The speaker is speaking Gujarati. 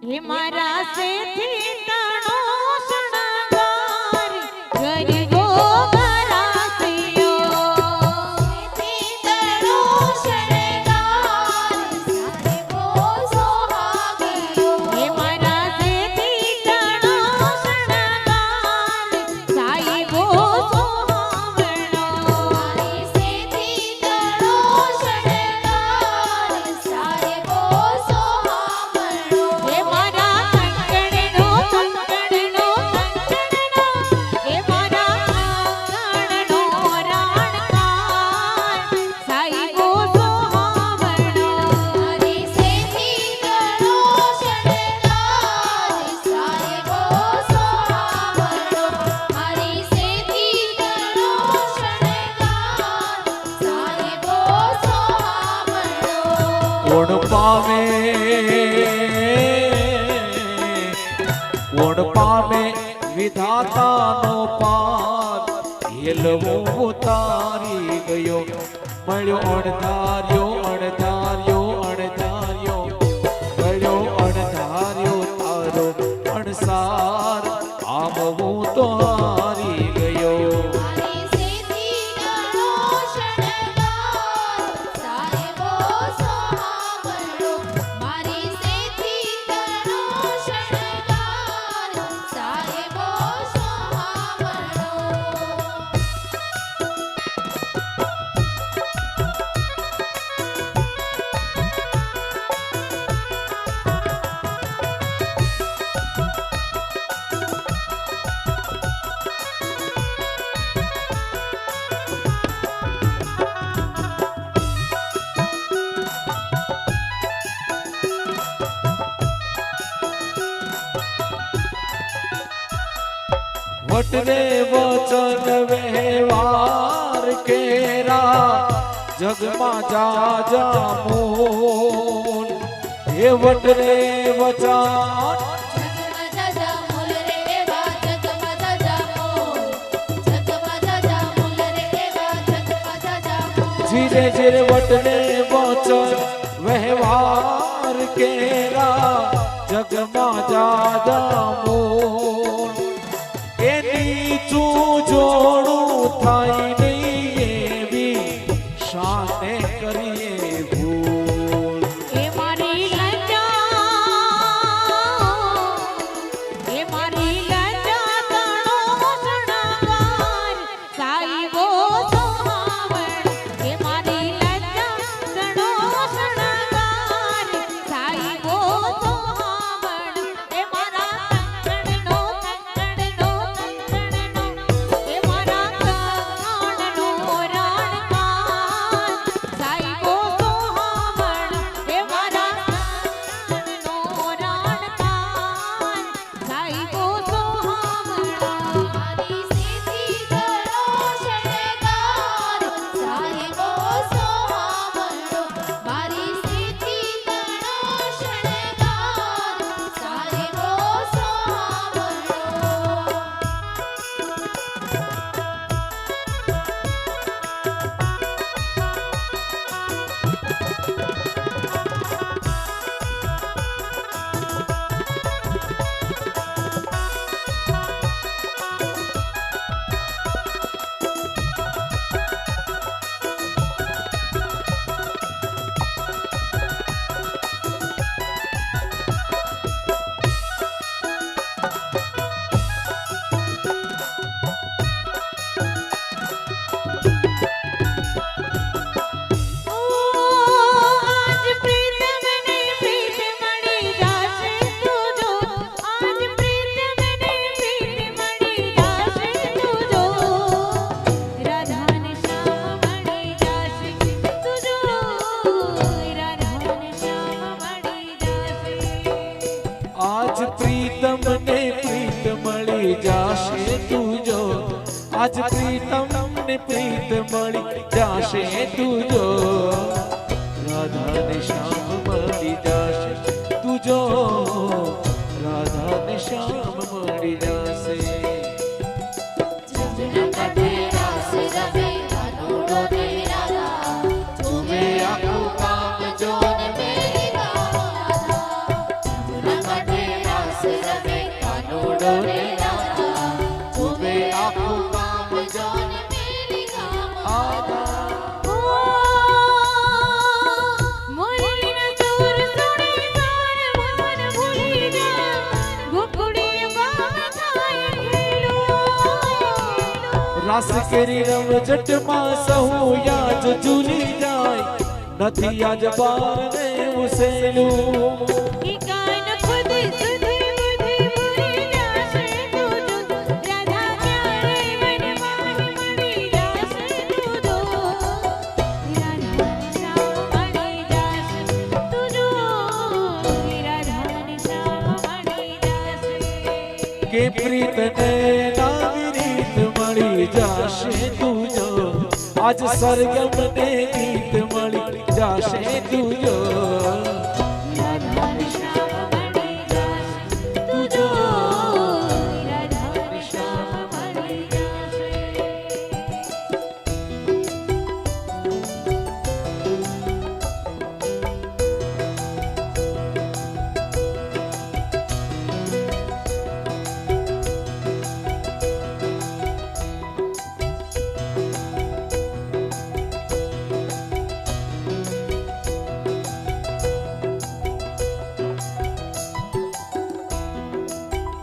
હે મારા સેથી તણો શણગાર ગરીબો ગરાસિયો સેથી તણો શણગાર સાહેબો સોહાગીઓ હે મારા સેથી તણો શણગાર સાહેબો સોહાવણો મારી સેથી તણો શણગાર સાહેબો સોહાવણો હે મારા કંકણનો કંકણનો કંકણનો હે મારા કંકણનો રાણકાર સાહેબો સોહાવણો મારી સેથી તણો શણગાર સાહેબો સોહાવણો મારી સેથી તણો શણગાર સાહેબો સોહાવણો કોણ પામે વિધાતાનો પાર હેલવો ઉતારી ગયો મળ્યો અણધાર્યો અણધાર્યો અણધાર્યો મળ્યો અણધાર્યો તારો અણસાર આમ હું તો હારી ગયો મારી સેથી તણો શણગાર સાહેબો સોહાવણો મારી સેથી તણો શણગાર સાહેબો સોહાવણો વટને વચન વ્યવહાર કેરા જગમાં જાજા મોલ હે વટને વચન જગમાં જાજા મોલ રે એવા જગમાં જાજા મોલ જગમાં જાજા મોલ રે એવા જગમાં જાજા મોલ ધીરે ધીરે વટને વચન વ્યવહાર કેરા જગમાં જાજા મોલ એની જોડું થાય નહીં એવી શાને કરીએ ભૂલ એ મારી લજા એ મારી લજા તણો શણગાર સાહેબો સોહાવણ એ મારી લજા તણો શણગાર સાહેબો સોહાવણ એ મારા કંકણનો કંકણનો કંકણનો એ મારા કંકણનો રાણકાર સાહેબો સોહાવણ એ મારા કંકણનો રાણકાર સાહેબો સોહાવણ મારી સેથી તણો શણગાર સાહેબો સોહાવણો મારી સેથી તણો શણગાર સાહેબો સોહાવણો આજ પ્રીતમને પ્રીત મળી જાશે તુજો આજ પ્રીતમને પ્રીત મળી જાશે તુજો રાધાને શ્યામ મળી જાશે તુજો રાધાને શ્યામ મળી જાશે આજ પ્રીતમ ને પ્રીત મળી જાશે તુજો આજ પ્રીતમ ને પ્રીત મળી જાશે તુજો રાધા ને શ્યામ મળી જાશે તુજો રાધા ને શ્યામ મળી જાશે જગના કથે રાસ રવે અનુડો દે રાધા તુમે આખું કામ જોન મેરી રાધા જગના કથે રાસ રમે કાનુડો ને રાધા જુએ આખું ગામ જોન મેરી ગામ આધા મોરલીના સુર સુણી તાર મન ભૂલી જા ગોકુળી ગામ થાય ખેલો રાસ કેરી રમઝટમાં સહુ યાદ ઝૂલી જાય નથી આજ બારને ઉસેલું કે કાન ખુદ સુધ બુધ પૂરી જાશે તું જો રાધા ક્યારે મનમાં મળી જાશે તું જો રાધાને શ્યામ મળી જાશે તું જો રાધાને શ્યામ મળી જાશે કે પ્રીતને નાવી રીત મળી જાશે તું જો આજ સરગમને ગીત મળી જાશે તું જો